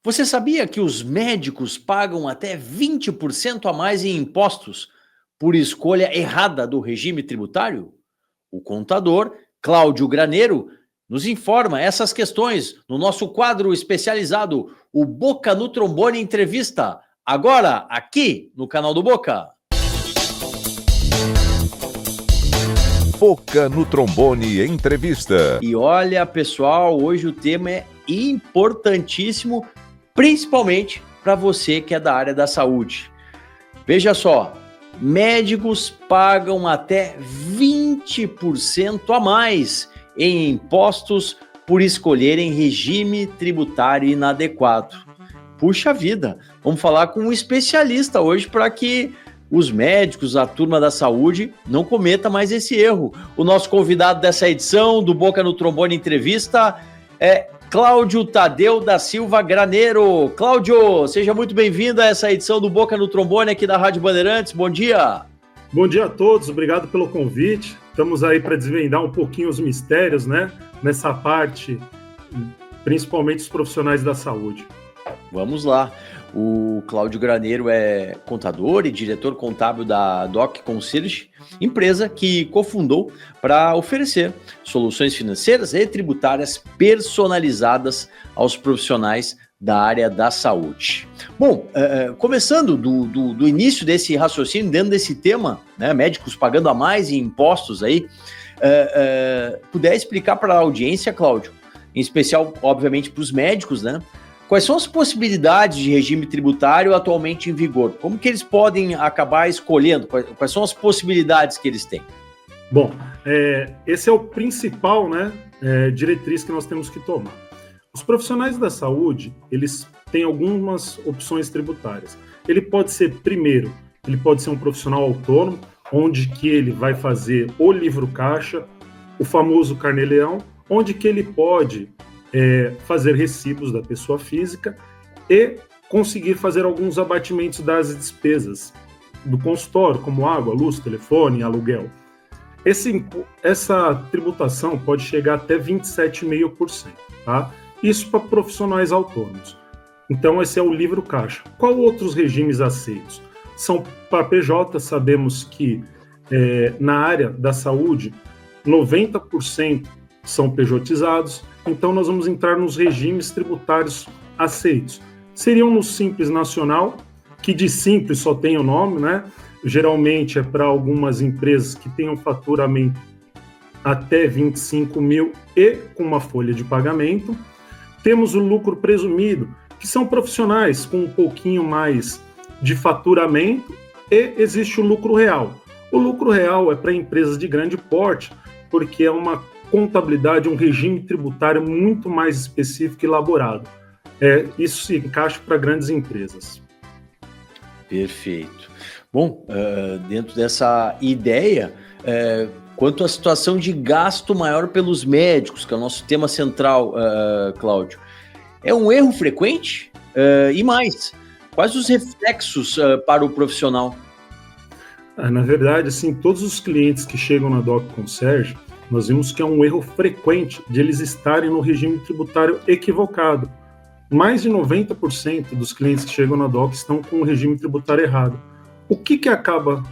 Você sabia que os médicos pagam até 20% a mais em impostos por escolha errada do regime tributário? O contador Cláudio Graneiro nos informa essas questões no nosso quadro especializado, o Boca no Trombone Entrevista, agora aqui no canal do Boca. Boca no Trombone Entrevista. E olha, pessoal, hoje o tema é importantíssimo, principalmente para você que é da área da saúde. Veja só, médicos pagam até 20% a mais em impostos por escolherem regime tributário inadequado. Puxa vida, vamos falar com um especialista hoje para que os médicos, a turma da saúde, não cometa mais esse erro. O nosso convidado dessa edição do Boca no Trombone Entrevista é Cláudio Tadeu da Silva Graneiro. Cláudio, seja muito bem-vindo a essa edição do Boca no Trombone aqui da Rádio Bandeirantes. Bom dia. Bom dia a todos, obrigado pelo convite. Estamos aí para desvendar um pouquinho os mistérios, né? Nessa parte, principalmente os profissionais da saúde. Vamos lá. O Cláudio Graneiro é contador e diretor contábil da Doc Concierge, empresa que cofundou para oferecer soluções financeiras e tributárias personalizadas aos profissionais da área da saúde. Bom, começando do início desse raciocínio, dentro desse tema, né, médicos pagando a mais em impostos aí, puder explicar para a audiência, Cláudio, em especial, obviamente, para os médicos, né? Quais são as possibilidades de regime tributário atualmente em vigor? Como que eles podem acabar escolhendo? Quais são as possibilidades que eles têm? Bom, esse é o principal, né, diretriz que nós temos que tomar. Os profissionais da saúde, eles têm algumas opções tributárias. Ele pode ser, primeiro, ele pode ser um profissional autônomo, onde que ele vai fazer o livro caixa, o famoso carnê-leão, onde que ele pode fazer recibos da pessoa física e conseguir fazer alguns abatimentos das despesas do consultório, como água, luz, telefone, aluguel. Essa tributação pode chegar até 27,5%, tá? Isso para profissionais autônomos. Então, esse é o livro caixa. Qual outros regimes aceitos? São para PJ, sabemos que na área da saúde, 90% são pejotizados, então nós vamos entrar nos regimes tributários aceitos. Seriam no Simples Nacional, que de simples só tem o nome, né? Geralmente é para algumas empresas que tenham faturamento até 25 mil e com uma folha de pagamento. Temos o lucro presumido, que são profissionais com um pouquinho mais de faturamento, e existe o lucro real. O lucro real é para empresas de grande porte, porque é uma contabilidade, um regime tributário muito mais específico e elaborado. Isso se encaixa para grandes empresas. Perfeito. Bom, dentro dessa ideia, quanto à situação de gasto maior pelos médicos, que é o nosso tema central, Cláudio, é um erro frequente? E mais, quais os reflexos para o profissional? Na verdade, assim, todos os clientes que chegam na Doc Concierge, nós vimos que é um erro frequente de eles estarem no regime tributário equivocado. Mais de 90% dos clientes que chegam na DOC estão com o regime tributário errado. O que acaba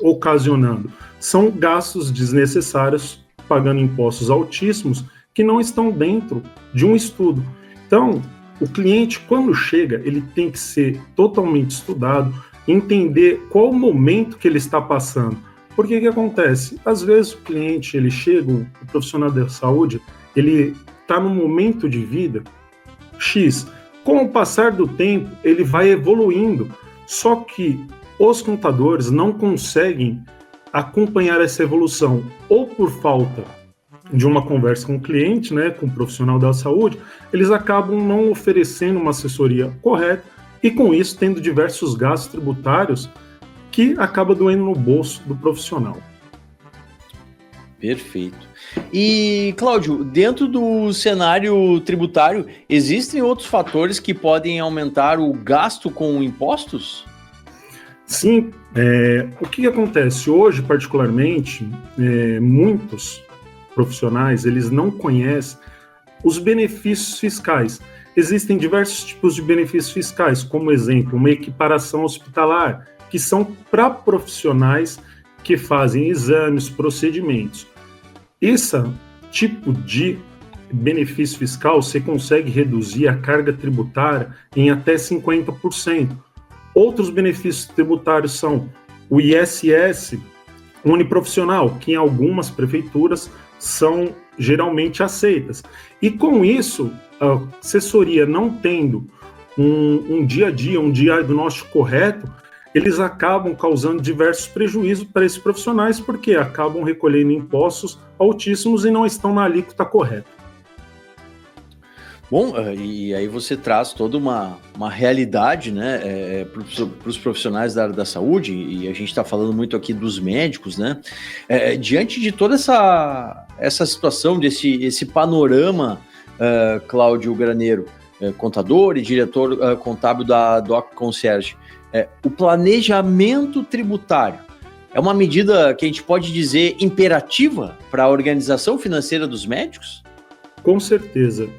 ocasionando? São gastos desnecessários, pagando impostos altíssimos, que não estão dentro de um estudo. Então, o cliente, quando chega, ele tem que ser totalmente estudado, entender qual o momento que ele está passando. Porque o que acontece? Às vezes o cliente, ele chega, o profissional da saúde, ele está num momento de vida X. Com o passar do tempo, ele vai evoluindo. Só que os contadores não conseguem acompanhar essa evolução, ou por falta de uma conversa com o cliente, né, com o profissional da saúde, eles acabam não oferecendo uma assessoria correta e, com isso, tendo diversos gastos tributários que acaba doendo no bolso do profissional. Perfeito. E, Cláudio, dentro do cenário tributário, existem outros fatores que podem aumentar o gasto com impostos? Sim. O que acontece? Hoje, particularmente, muitos profissionais, eles não conhecem os benefícios fiscais. Existem diversos tipos de benefícios fiscais, como exemplo, uma equiparação hospitalar, que são para profissionais que fazem exames, procedimentos. Esse tipo de benefício fiscal, você consegue reduzir a carga tributária em até 50%. Outros benefícios tributários são o ISS uniprofissional, que em algumas prefeituras são geralmente aceitas. E com isso, a assessoria não tendo um dia a dia, um diagnóstico correto, eles acabam causando diversos prejuízos para esses profissionais, porque acabam recolhendo impostos altíssimos e não estão na alíquota correta. Bom, e aí você traz toda uma realidade, né, para os profissionais da área da saúde, e a gente está falando muito aqui dos médicos, né, diante de toda essa situação, esse panorama, Cláudio Graneiro, contador e diretor contábil da Doc Concierge, o planejamento tributário é uma medida que a gente pode dizer imperativa para a organização financeira dos médicos? Com certeza.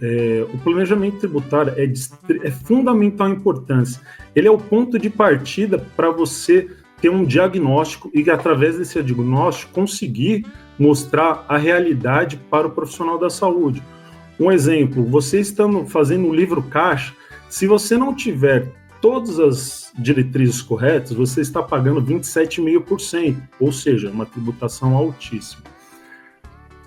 O planejamento tributário é fundamental importância. Ele é o ponto de partida para você ter um diagnóstico e, através desse diagnóstico, conseguir mostrar a realidade para o profissional da saúde. Um exemplo, você estando fazendo o livro caixa, se você não tiver todas as diretrizes corretas, você está pagando 27,5%, ou seja, uma tributação altíssima.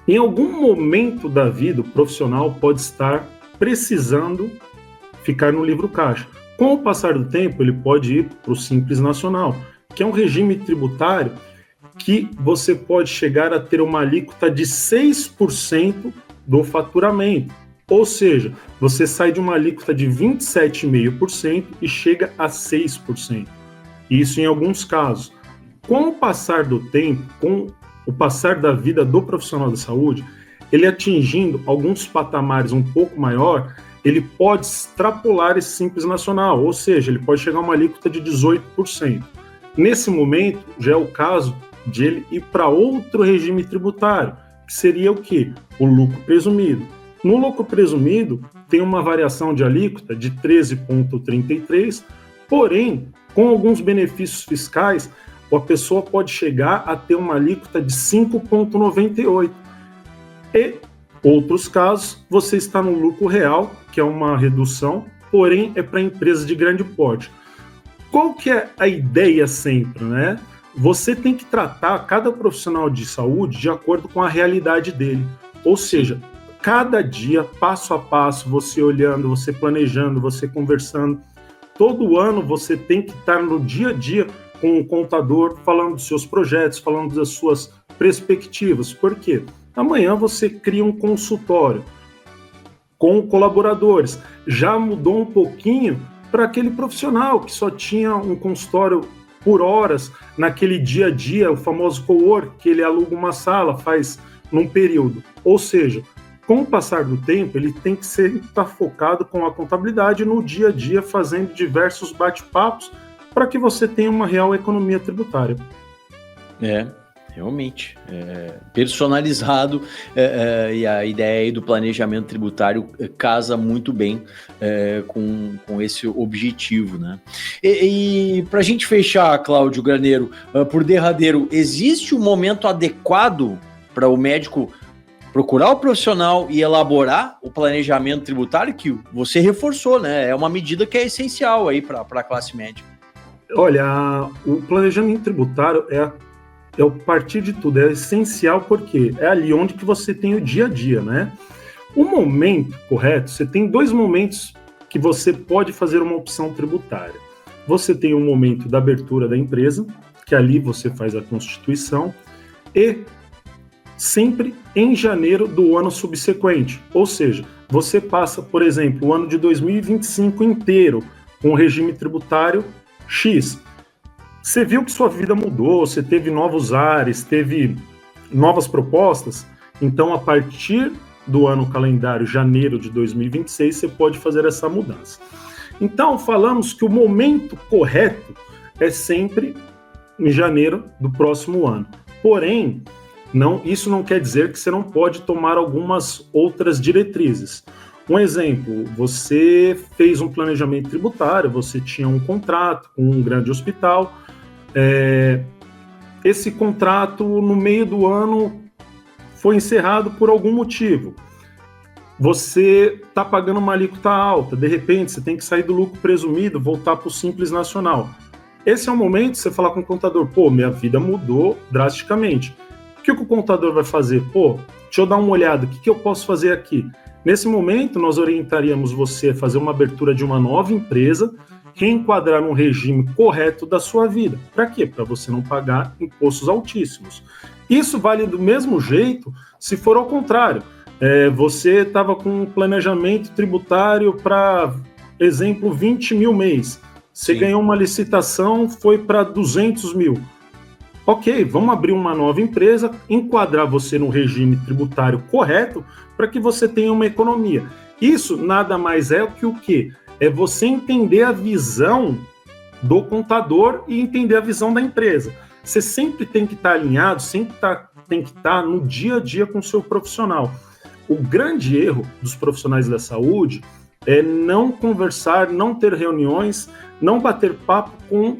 Em algum momento da vida, o profissional pode estar precisando ficar no livro caixa. Com o passar do tempo, ele pode ir para o Simples Nacional, que é um regime tributário que você pode chegar a ter uma alíquota de 6% do faturamento. Ou seja, você sai de uma alíquota de 27,5% e chega a 6%. Isso em alguns casos. Com o passar do tempo, com o passar da vida do profissional da saúde, ele atingindo alguns patamares um pouco maior, ele pode extrapolar esse Simples Nacional, ou seja, ele pode chegar a uma alíquota de 18%. Nesse momento, já é o caso de ele ir para outro regime tributário, que seria o quê? O lucro presumido. No lucro presumido, tem uma variação de alíquota de 13,33%, porém, com alguns benefícios fiscais, a pessoa pode chegar a ter uma alíquota de 5,98%. E outros casos, você está no lucro real, que é uma redução, porém é para empresas de grande porte. Qual que é a ideia sempre, né? Você tem que tratar cada profissional de saúde de acordo com a realidade dele. Ou seja, cada dia, passo a passo, você olhando, você planejando, você conversando. Todo ano você tem que estar no dia a dia com o contador, falando dos seus projetos, falando das suas perspectivas. Por quê? Amanhã você cria um consultório com colaboradores. Já mudou um pouquinho para aquele profissional que só tinha um consultório por horas naquele dia a dia, o famoso cowork, que ele aluga uma sala, faz num período. Ou seja, com o passar do tempo, ele tem que estar focado com a contabilidade no dia a dia, fazendo diversos bate-papos para que você tenha uma real economia tributária. Realmente, personalizado, e a ideia aí do planejamento tributário casa muito bem com esse objetivo, né? E para a gente fechar, Cláudio Graneiro, por derradeiro, existe um momento adequado para o médico procurar o profissional e elaborar o planejamento tributário que você reforçou, né? É uma medida que é essencial aí para a classe médica. Olha, o planejamento tributário é o partir de tudo, é essencial porque é ali onde que você tem o dia a dia, né? O momento correto, você tem dois momentos que você pode fazer uma opção tributária. Você tem o momento da abertura da empresa, que ali você faz a constituição, e sempre em janeiro do ano subsequente. Ou seja, você passa, por exemplo, o ano de 2025 inteiro com o regime tributário X. Você viu que sua vida mudou, você teve novos ares, teve novas propostas, então a partir do ano calendário janeiro de 2026 você pode fazer essa mudança. Então falamos que o momento correto é sempre em janeiro do próximo ano. Porém, isso não quer dizer que você não pode tomar algumas outras diretrizes. Um exemplo, você fez um planejamento tributário, você tinha um contrato com um grande hospital, esse contrato no meio do ano foi encerrado por algum motivo. Você está pagando uma alíquota alta, de repente você tem que sair do lucro presumido, voltar para o Simples Nacional. Esse é o momento de você falar com o contador, minha vida mudou drasticamente. O que o contador vai fazer? Deixa eu dar uma olhada, o que eu posso fazer aqui? Nesse momento, nós orientaríamos você a fazer uma abertura de uma nova empresa, reenquadrar no regime correto da sua vida. Para quê? Para você não pagar impostos altíssimos. Isso vale do mesmo jeito se for ao contrário. Você estava com um planejamento tributário para, exemplo, 20 mil mês. Você ganhou uma licitação, foi para 200 mil. Ok, vamos abrir uma nova empresa, enquadrar você no regime tributário correto para que você tenha uma economia. Isso nada mais é que o quê? É você entender a visão do contador e entender a visão da empresa. Você sempre tem que estar alinhado, sempre tem que estar no dia a dia com o seu profissional. O grande erro dos profissionais da saúde é não conversar, não ter reuniões, não bater papo com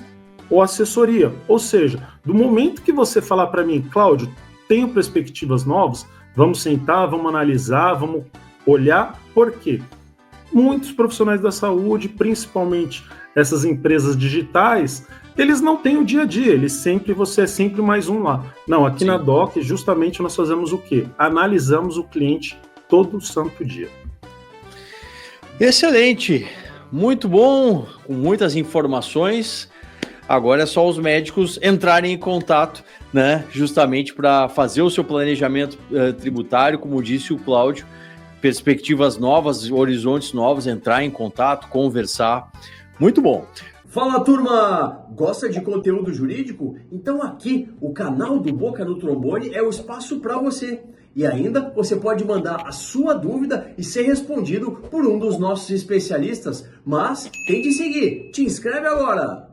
a assessoria. Ou seja, do momento que você falar para mim, Cláudio, tenho perspectivas novas, vamos sentar, vamos analisar, vamos olhar. Por quê? Muitos profissionais da saúde, principalmente essas empresas digitais, eles não têm o dia a dia, você é sempre mais um lá. Não, aqui na DOC, justamente nós fazemos o quê? Analisamos o cliente todo santo dia. Excelente, muito bom, com muitas informações. Agora é só os médicos entrarem em contato, né, justamente para fazer o seu planejamento tributário, como disse o Cláudio, perspectivas novas, horizontes novos, entrar em contato, conversar. Muito bom. Fala, turma! Gosta de conteúdo jurídico? Então aqui, o canal do Boca no Trombone é o espaço para você. E ainda, você pode mandar a sua dúvida e ser respondido por um dos nossos especialistas. Mas tem de seguir. Te inscreve agora!